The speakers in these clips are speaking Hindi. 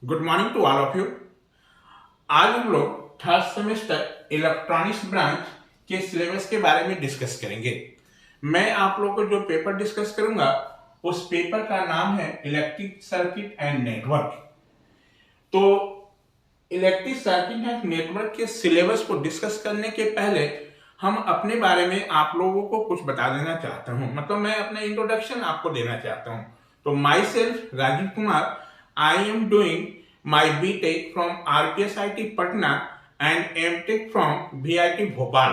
Good morning to all of you. आज हम लोग थर्ड सेमेस्टर इलेक्ट्रॉनिक्स ब्रांच के सिलेबस के बारे में डिस्कस करेंगे। मैं आप लोगों को जो पेपर डिस्कस करूंगा उस पेपर का नाम है इलेक्ट्रिक सर्किट एंड नेटवर्क। तो इलेक्ट्रिक सर्किट एंड नेटवर्क के सिलेबस को डिस्कस करने के पहले हम अपने बारे में आप लोगों को कुछ बता देना चाहता हूं, मतलब मैं अपना इंट्रोडक्शन आपको देना चाहता हूं। तो myself Rajeev Kumar, I am doing my BTech from RPSIT Patna and MTech from VIT Bhopal.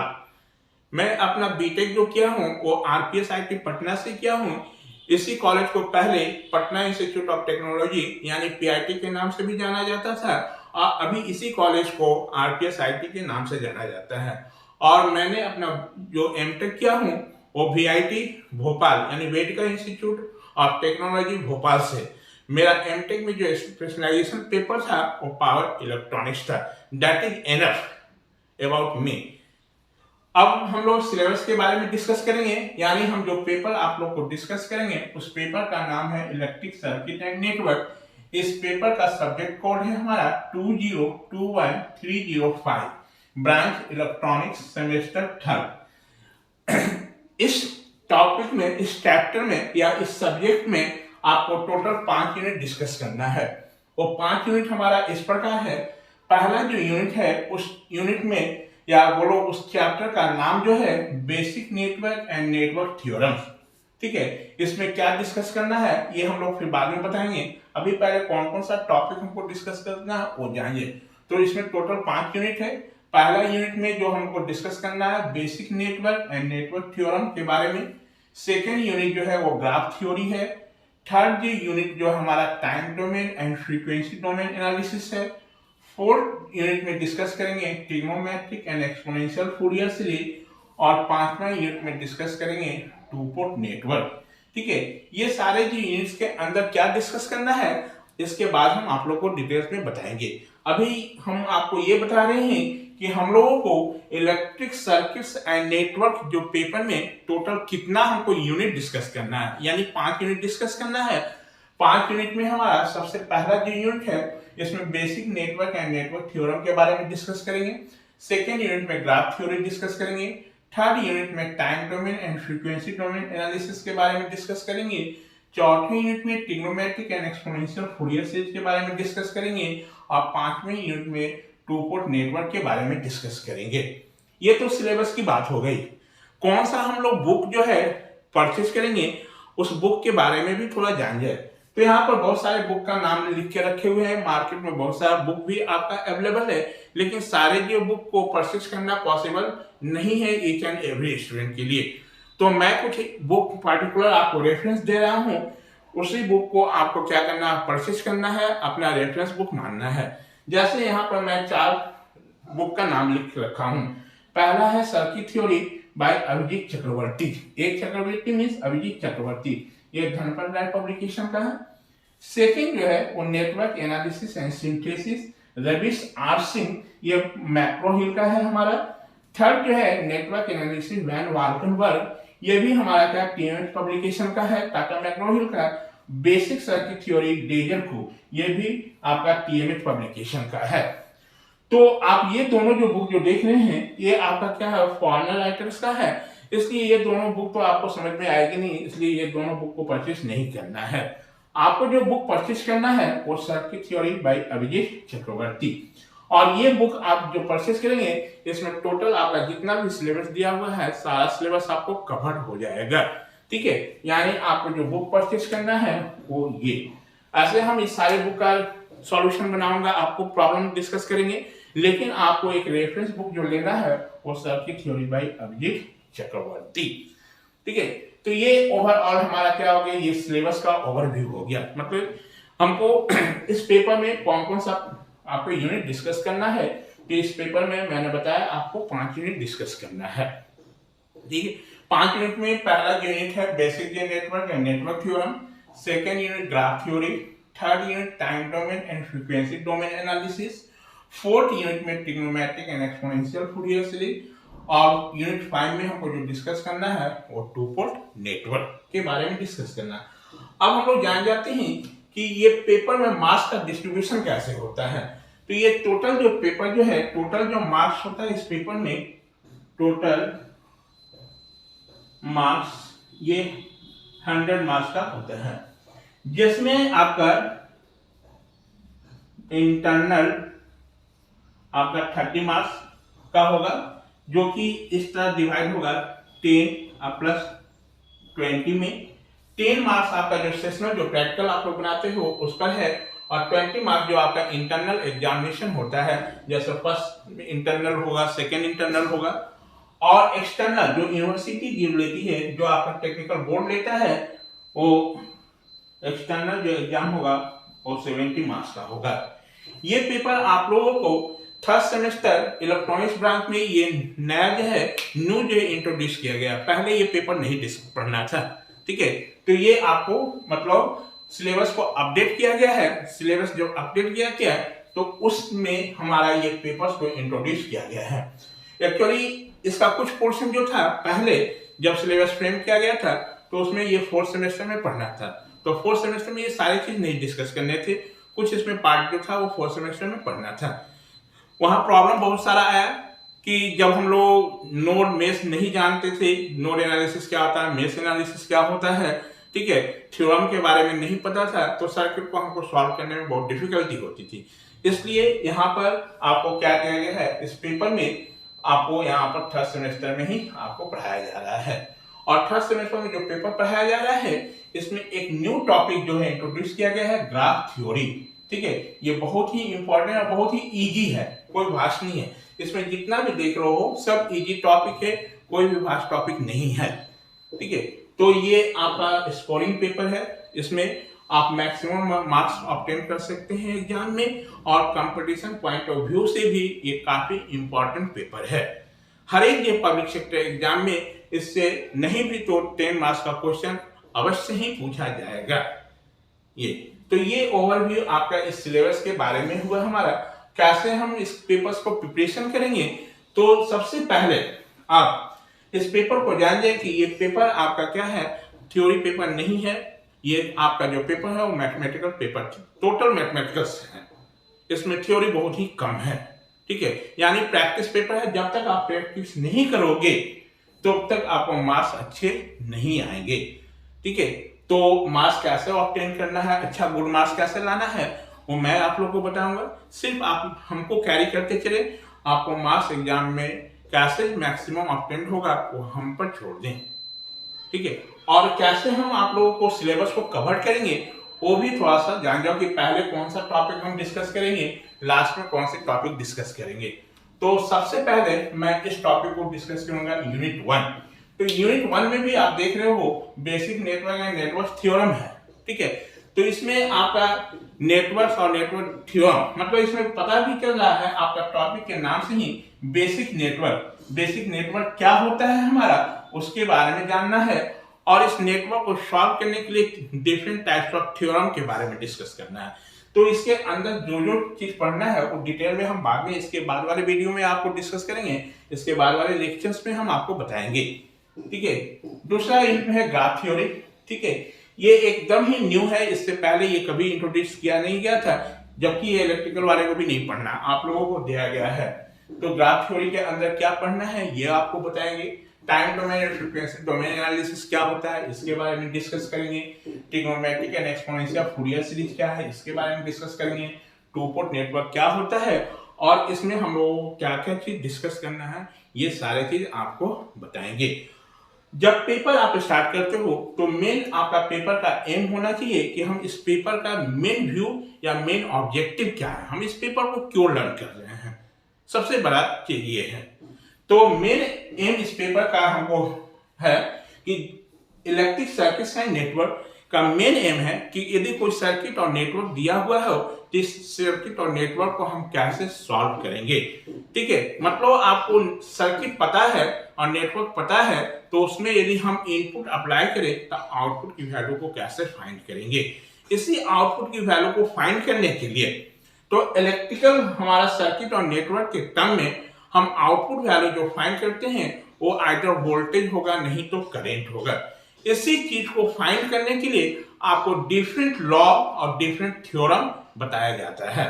मैं अपना बीटेक जो किया हूँ वो RPSIT पटना से किया हूँ। इसी कॉलेज को पहले पटना इंस्टीट्यूट ऑफ टेक्नोलॉजी यानी PIT के नाम से भी जाना जाता था और अभी इसी कॉलेज को RPSIT के नाम से जाना जाता है। और मैंने अपना जो एमटेक किया हूँ वो VIT भोपाल यानी वेटिकल इंस्टीट्यूट ऑफ टेक्नोलॉजी भोपाल से। मेरा एमटेक में जो स्पेशलाइजेशन पेपर था वो पावर इलेक्ट्रॉनिक्स था। That is enough about me. अब हम लोग सिलेबस के बारे में डिस्कस करेंगे, यानी हम जो पेपर आप लोग को डिस्कस करेंगे उस पेपर का नाम है इलेक्ट्रिक सर्किट एंड नेटवर्क। इस पेपर का सब्जेक्ट कोड है हमारा 2021305, ब्रांच इलेक्ट्रॉनिक्स सेमेस्टर थर्ड। इस टॉपिक में, इस चैप्टर में या इस सब्जेक्ट में आपको टोटल 5 यूनिट डिस्कस करना है। वो 5 यूनिट हमारा इस प्रकार है। पहला जो यूनिट है उस यूनिट में या बोलो उस चैप्टर का नाम जो है basic network and network theorems. ठीक है, इसमें क्या डिस्कस करना है ये हम लोग फिर बाद में बताएंगे। अभी पहले कौन कौन सा टॉपिक हमको डिस्कस करना है वो जानिए। तो इसमें टोटल 5 यूनिट है। पहला यूनिट में जो हमको डिस्कस करना है basic network and network theorem के बारे में। सेकेंड यूनिट जो है वो ग्राफ थ्योरी है। थर्ड यूनिट जो हमारा time domain and frequency domain analysis है। फोर्थ यूनिट में डिस्कस करेंगे trigonometric and exponential Fourier series. और 5वां यूनिट में डिस्कस करेंगे टू पोर्ट नेटवर्क। ठीक है, ये सारे जो यूनिट्स के अंदर क्या डिस्कस करना है इसके बाद हम आप लोग को डिटेल्स में बताएंगे। अभी हम आपको ये बता रहे हैं कि हम लोगों को इलेक्ट्रिक सर्किट्स एंड नेटवर्क जो पेपर में टोटल कितना हमको यूनिट डिस्कस करना है, यानी 5 यूनिट डिस्कस करना है। 5 यूनिट में हमारा सबसे पहला जो यूनिट है इसमें basic network and network theorem के बारे में डिस्कस करेंगे। सेकेंड यूनिट में ग्राफ थ्योरी डिस्कस करेंगे। थर्ड यूनिट में time domain and frequency domain analysis के बारे में डिस्कस करेंगे। चौथे यूनिट में trigonometric and exponential Fourier series के बारे में डिस्कस करेंगे। और 5वें यूनिट में टू पोर्ट नेटवर्क के बारे में डिस्कस करेंगे। ये तो सिलेबस की बात हो गई। कौन सा हम लोग बुक जो है परचेज करेंगे उस बुक के बारे में भी थोड़ा जान जाए। तो यहाँ पर बहुत सारे बुक का नाम लिख के रखे हुए हैं। मार्केट में बहुत सारा बुक भी आपका अवेलेबल है, लेकिन सारे जो बुक को परचेज करना पॉसिबल नहीं है ईच एंड एवरी स्टूडेंट के लिए। तो मैं कुछ बुक पार्टिकुलर आपको रेफरेंस दे रहा हूँ, उसी बुक को आपको क्या करना है, परचेज करना है, अपना रेफरेंस बुक मानना है। जैसे यहाँ पर मैं 4 बुक का नाम लिख रखा हूँ। पहला है सर्किट थ्योरी बाय अभिजीत चक्रवर्ती। एक चक्रवर्ती मीन्स अभिजीत चक्रवर्ती, ये धनपत राय पब्लिकेशन का है। सेकेंड जो है वो network analysis and synthesis, Ravish R Singh, ये मैक्रो हिल का है हमारा। थर्ड जो है नेटवर्क एनालिसिस वैन वाल्कनबर्ग, ये भी हमारा क्या TMH पब्लिकेशन का है, टाटा मैक्रो हिल का। बेसिक सर्किट थ्योरी डेजर को, ये भी आपका TMH पब्लिकेशन का है। तो आप ये दोनों जो बुक जो देख रहे हैं ये आपका क्या है, फॉरेनर राइटर्स का है, इसलिए ये दोनों बुक तो आपको समझ में आएगी नहीं, इसलिए ये दोनों बुक को परचेस नहीं करना है। आपको जो बुक परचेस करना है वो सर्किट थ्योरी बाय अभिजीत चक्रवर्ती। और ये बुक आप जो परचेस करेंगे इसमें टोटल आपका जितना भी सिलेबस दिया हुआ है सारा सिलेबस आपको कवर हो जाएगा। ठीक है, यानी आपको जो बुक परचेस करना है वो ये। ऐसे हम इस सारे बुक का सॉल्यूशन बनाऊंगा, आपको प्रॉब्लम डिस्कस करेंगे, लेकिन आपको एक रेफरेंस बुक जो लेना है वो सर्किट थ्योरी बाय अभिजीत चक्रवर्ती। ठीक है, तो ये ओवरऑल हमारा क्या हो गया, ये सिलेबस का ओवरव्यू हो गया। मतलब हमको इस पेपर में कौन कौन सा आपको यूनिट डिस्कस करना है, तो इस पेपर में मैंने बताया आपको 5 यूनिट डिस्कस करना है। ठीक है, 5 यूनिट में पहला यूनिट है basic network and network theorem. Second unit graph theory. Third unit time domain and frequency domain analysis. Fourth unit में trigonometric and exponential Fourier series. और यूनिट 5 में हमको जो डिस्कस करना है वो टू पोर्ट नेटवर्क के बारे में डिस्कस करना है। अब हम लोग जान जाते हैं कि ये पेपर में मार्क्स का डिस्ट्रीब्यूशन कैसे होता है। तो ये टोटल जो पेपर जो है, टोटल जो मार्क्स होता है इस पेपर में, टोटल मार्क्स ये 100 मार्क्स का होता है, जिसमें आपका इंटरनल आपका 30 मार्क्स का होगा, जो कि इस तरह डिवाइड होगा 10 प्लस 20 में। 10 मार्क्स आपका जो सेशनल जो प्रैक्टिकल आप लोग बनाते हो उस पर है, और 20 मार्क्स जो आपका इंटरनल एग्जामिनेशन होता है, जैसे फर्स्ट इंटरनल होगा, सेकेंड इंटरनल होगा, और एक्सटर्नल जो यूनिवर्सिटी लेती है, जो आपका टेक्निकल बोर्ड लेता है, वो एक्सटर्नल जो एग्जाम होगा वो 70 मार्क्स का होगा। ये पेपर आप लोगों को थर्ड सेमेस्टर इलेक्ट्रॉनिक्स ब्रांच में ये नया जो है न्यू जो इंट्रोड्यूस किया गया, पहले ये पेपर नहीं पढ़ना था, ठीक है। तो ये आपको मतलब सिलेबस को अपडेट किया गया है, सिलेबस जो अपडेट किया गया है तो उसमें हमारा ये पेपर्स को इंट्रोड्यूस किया गया है। एक्चुअली इसका कुछ पोर्शन जो था पहले जब सिलेबस फ्रेम किया गया था तो उसमें ये फोर्थ सेमेस्टर में पढ़ना था, तो फोर्थ सेमेस्टर में ये सारी चीज नहीं डिस्कस करने थे, कुछ इसमें पार्ट जो था वो फोर्थ सेमेस्टर में पढ़ना था। वहां प्रॉब्लम बहुत सारा आया कि जब हम लोग नोड मेश नहीं जानते थे, नोड एनालिसिस क्या होता है, मेश एनालिसिस क्या होता है, ठीक है, थ्योरम के बारे में नहीं पता था, तो सर्किट को हमको सॉल्व करने में बहुत डिफिकल्टी होती थी। इसलिए यहाँ पर आपको क्या किया गया है, इस पेपर में आपको यहाँ पर थर्ड सेमेस्टर में ही आपको पढ़ाया जा रहा है। और थर्ड सेमेस्टर में जो पेपर पढ़ाया जा रहा है इसमें एक न्यू टॉपिक जो है इंट्रोड्यूस किया गया है, ग्राफ थ्योरी, ठीक है। ये बहुत ही इंपॉर्टेंट और बहुत ही इजी है, कोई भाष नहीं है, इसमें जितना भी देख रहे हो सब इजी टॉपिक है, कोई भी भाष टॉपिक नहीं है, ठीक है। तो ये आपका स्कोरिंग पेपर है, इसमें आप मैक्सिमम मार्क्स ऑब्टेन कर सकते हैं एग्जाम में, और कंपटीशन पॉइंट ऑफ व्यू से भी ये काफी इंपॉर्टेंट पेपर है। हर एक ये पब्लिक सेक्टर एग्जाम में इससे नहीं भी तो 10 मार्क्स का क्वेश्चन अवश्य ही पूछा जाएगा। ये ओवरव्यू आपका इस सिलेबस के बारे में हुआ हमारा। कैसे हम इस पेपर्स को प्रिपरेशन करेंगे, तो सबसे पहले आप इस पेपर को जान जाए कि ये पेपर आपका क्या है, थ्योरी पेपर नहीं है, ये आपका जो पेपर है वो मैथमेटिकल पेपर, टोटल मैथमेटिक्स है, इसमें थ्योरी बहुत ही कम है, ठीक है। यानी प्रैक्टिस पेपर है, जब तक आप प्रैक्टिस नहीं करोगे तब तक आपको मार्क्स अच्छे नहीं आएंगे, ठीक है। तो मार्क्स कैसे ऑब्टेन करना है, अच्छा गुड मार्क्स कैसे लाना है, वो मैं आप लोगों को बताऊंगा। सिर्फ आप हमको कैरी करते चले, आपको मार्क्स एग्जाम में कैसे मैक्सिमम ऑब्टेन होगा वो हम पर छोड़ दें, ठीक है। और कैसे हम आप लोगों को सिलेबस को कवर करेंगे वो भी थोड़ा सा जान जाओ कि पहले कौन सा टॉपिक हम डिस्कस करेंगे, लास्ट में कौन से टॉपिक डिस्कस करेंगे। तो सबसे पहले मैं इस टॉपिक को डिस्कस करूंगा यूनिट 1। तो यूनिट 1 में भी आप देख रहे हो basic network and network theorem है, ठीक है। तो इसमें आपका नेटवर्क और नेटवर्क थ्योरम, मतलब इसमें पता भी चल रहा है आपका टॉपिक के नाम से ही बेसिक नेटवर्क क्या होता है हमारा, उसके बारे में जानना है, और इस नेटवर्क को सॉल्व करने के लिए डिफरेंट टाइप्स ऑफ थ्योरम के बारे में डिस्कस करना है। तो इसके अंदर जो जो चीज पढ़ना है वो डिटेल में हम बाद में इसके बाद वाले वीडियो में आपको डिस्कस करेंगे, इसके बाद वाले लेक्चर्स में हम आपको बताएंगे, ठीक है। दूसरा इसमें है ग्राफ थ्योरी, ठीक है। ये एकदम ही न्यू है, इससे पहले ये कभी इंट्रोड्यूस किया नहीं गया था, जबकि ये इलेक्ट्रिकल वाले को भी नहीं पढ़ना, आप लोगों को दिया गया है। तो ग्राफ थ्योरी के अंदर क्या पढ़ना है ये आपको बताएंगे। टाइम डोमेन और फ्रीक्वेंसी डोमेन एनालिसिस क्या होता है इसके बारे में डिस्कस करेंगे। Trigonometric and exponential Fourier series क्या है इसके बारे में डिस्कस करेंगे। टू पोर्ट नेटवर्क क्या होता है और इसमें हम लोगों को क्या क्या चीज डिस्कस करना है, ये सारे चीज आपको बताएंगे। जब पेपर आप स्टार्ट करते हो तो मेन आपका पेपर का एम होना चाहिए कि हम इस पेपर का मेन व्यू या मेन ऑब्जेक्टिव क्या है, हम इस पेपर को क्यों लर्न कर रहे हैं, सबसे बड़ा चीज ये है। तो मेन एम इस पेपर का हमको है कि इलेक्ट्रिक सर्किट एंड नेटवर्क का मेन एम है कि यदि कोई सर्किट और नेटवर्क दिया हुआ है तो इस सर्किट और नेटवर्क को हम कैसे सॉल्व करेंगे, ठीक है। मतलब आपको सर्किट पता है और नेटवर्क पता है तो उसमें यदि हम इनपुट अप्लाई करें तो आउटपुट की वैल्यू को कैसे फाइंड करेंगे। इसी आउटपुट की वैल्यू को फाइंड करने के लिए तो इलेक्ट्रिकल हमारा सर्किट और नेटवर्क के टर्म में हम आउटपुट वैल्यू जो फाइंड करते हैं वो आइदर वोल्टेज होगा नहीं तो करंट होगा। इसी चीज को फाइंड करने के लिए आपको डिफरेंट लॉ और डिफरेंट थ्योरम बताया जाता है।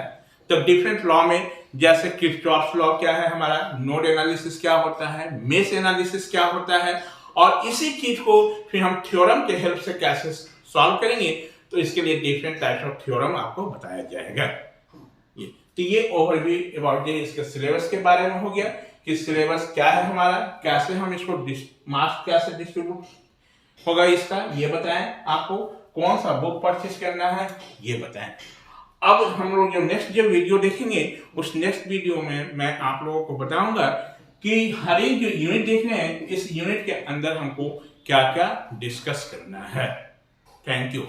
तो डिफरेंट लॉ में जैसे किरचॉफ्स लॉ क्या है हमारा, नोड एनालिसिस क्या होता है, मेश एनालिसिस क्या होता है, और इसी चीज को फिर हम थ्योरम के हेल्प से कैसे सॉल्व करेंगे, तो इसके लिए डिफरेंट टाइप्स ऑफ थ्योरम आपको बताया जाएगा। तो ये ओवरव्यू अबाउट इसके सिलेबस के बारे में हो गया कि सिलेबस क्या है हमारा, कैसे हम इसको मार्क्स कैसे डिस्ट्रीब्यूट होगा इसका ये बताएं, आपको कौन सा बुक परचेज करना है ये बताएं। अब हम लोग जो नेक्स्ट वीडियो देखेंगे उस नेक्स्ट वीडियो में मैं आप लोगों को बताऊंगा कि हर एक जो यूनिट देख रहे हैं इस यूनिट के अंदर हमको क्या क्या डिस्कस करना है। Thank you.